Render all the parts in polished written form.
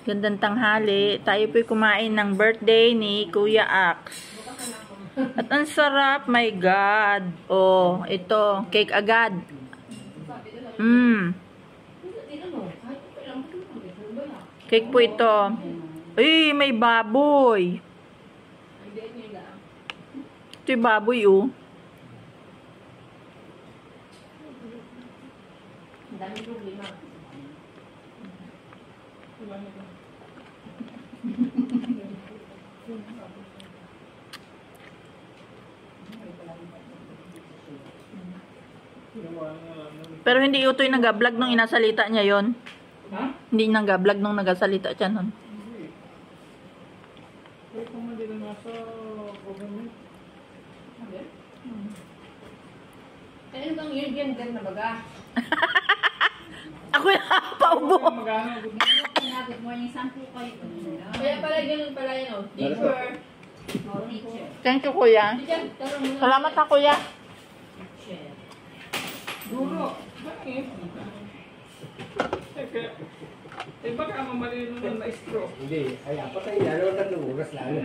Gandang tanghali. Tayo po'y kumain ng birthday ni Kuya Ax. At ang sarap, my God. Oh, ito, cake agad. Cake po ito. Ay, may baboy. Ito yung baboy, oh. Ang daming problema. Pero hindi ito yung nag-vlog nung inasalita niya yon. Ha? Hindi nag-vlog nung nagasalita siya nun. Kaya kung hindi na nasa government. Ano bang yun na baga? Ako yung paubo. Magana, good morning. Good morning, sampu kayo. Kaya pala ganun pala yun, oh. Teacher. Oh, teacher. Thank you, Kuya. Teacher, tara muna. Salamat ka, Kuya. Teacher. Duro. Bakit? Baka mamalino ng maestro. Hindi, ay apat ay lalo tatlong oras lalo.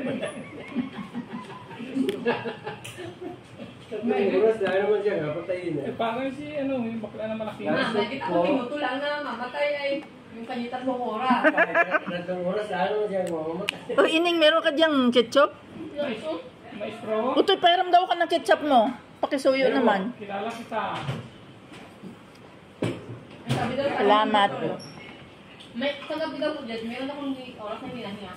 Tatlong oras lalo naman siya, apat ay yun. Parang si yung bakla na malaki. Nakita ko, pinutulan na, mamatay ay yung kanya 3 oras. Tatlong oras lalo naman siya, mamamatay. Oh, Ining, meron ka diyang ketchup? Maestro? Utoy, pairam daw ka ng ketchup mo. Pakisuyo naman. Kilala kita. Sabi daw, Salamat. May kagabi daw po dyan, meron akong oras na hinahinga.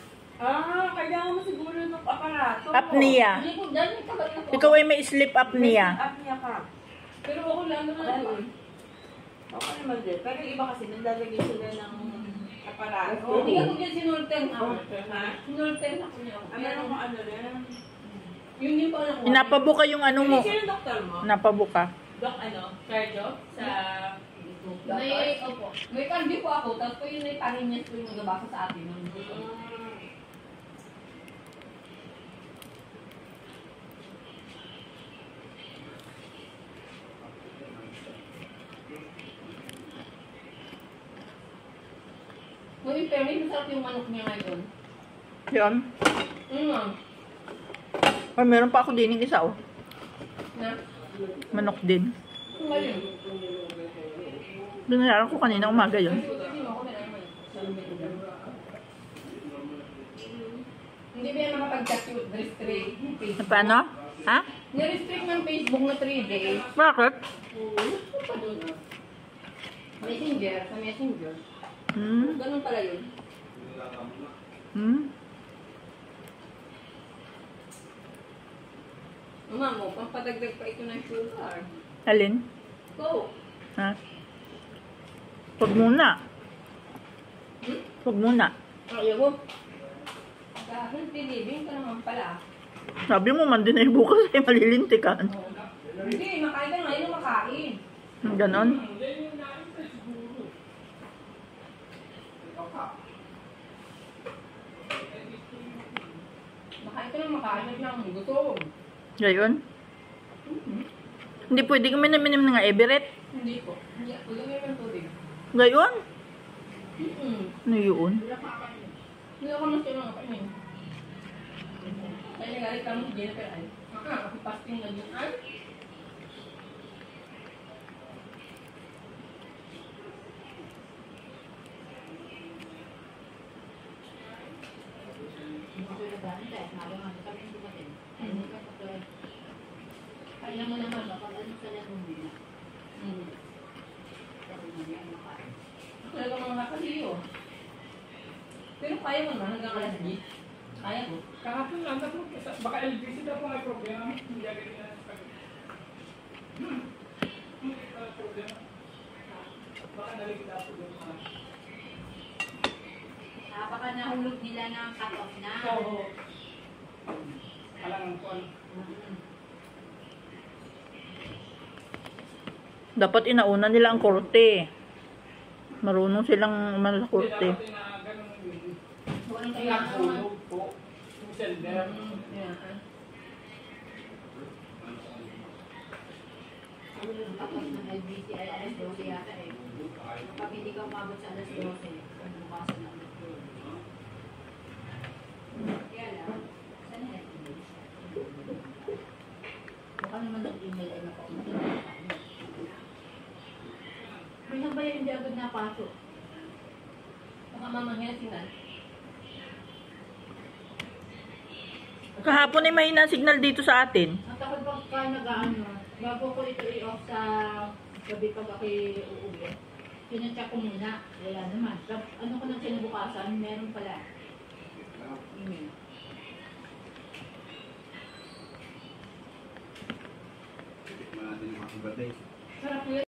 Kailangan mo siguro ng aparato. Apnea. Hindi po dyan, may kagabi na po. Ikaw ay may sleep apnea. Apnea ka. Pero ako lang naman doon. Okay naman din. Pero iba kasi naglalagay sila ng aparato. Hindi ka po dyan sinulten ako. Ha? Sinulten ako niya. Meron mo ano rin. Yun yung pa nakuha. Inapabuka yung ano mo. Sino doktor mo? Napabuka. Doc Sergio? Sa... May, opo. May cardio po ako, tapos po yun may parinyas po yung magabasa sa atin. Nung in fairness, masarap yung manok niya ngayon. Yun. Ay, meron pa ako din yung isa, oh. Na? Manok din. Ngayon. Binayaran ko kanina umaga yun. Hindi ba yan makapag-chat yung restrict? Paano? Ha? Ni-restrict ng Facebook na 3 days. Bakit? Messenger, sa Messenger. Ganun pala yun. Mama mo, pampadagdag pa ito ng sugar. Alin? Go! Ha? Huwag muna. Huwag muna. Ayaw mo. Dahil tilibing ka naman pala. Sabi mo man din ay bukas ay malilintikan. Hindi, makain ka ngayon na makain. Ganon. Makain ka na makain at lang gutom. Gayon. Hindi pwede kami minim ng Everett. Hindi po. Hindi ako lumim ng tubig. Gayon. Ano yun? Hindi ako mas kailangan kainin. Kaya nagalit kami si Jennifer ay. Kasi fasting na din ay. Kaya mo naman, ano ka na muna. Talaga mga nakaliyo. Pero kaya mo naman hanggang alas 10. Kaya mo. Kahapon lang, baka LBC daw po may problema. Hindi agad na problema. Baka naligid ako doon. Baka nahulog nila ng cut-off na. Oo. Alam ko. Dapat inauna nila ang korte. Marunong silang umano sa korte. Walang kailangan naman. Hulog po. Yung sender. Tapos ng LBC ay alas 12 yata eh. Kapag hindi ka umabot sa alas 12, bukasan na. hindi agad napasok. Baka mamangyan sinan. Kahapon ay mahina signal dito sa atin. At ako pagka nag-ano, bago ko ito i-off sa gabi pag ako'y uuwi, sinecheck ko muna. Wala naman. Ano ko nang kinabukasan, meron pala. Email. Natin yung mga birthday. Sarap yun.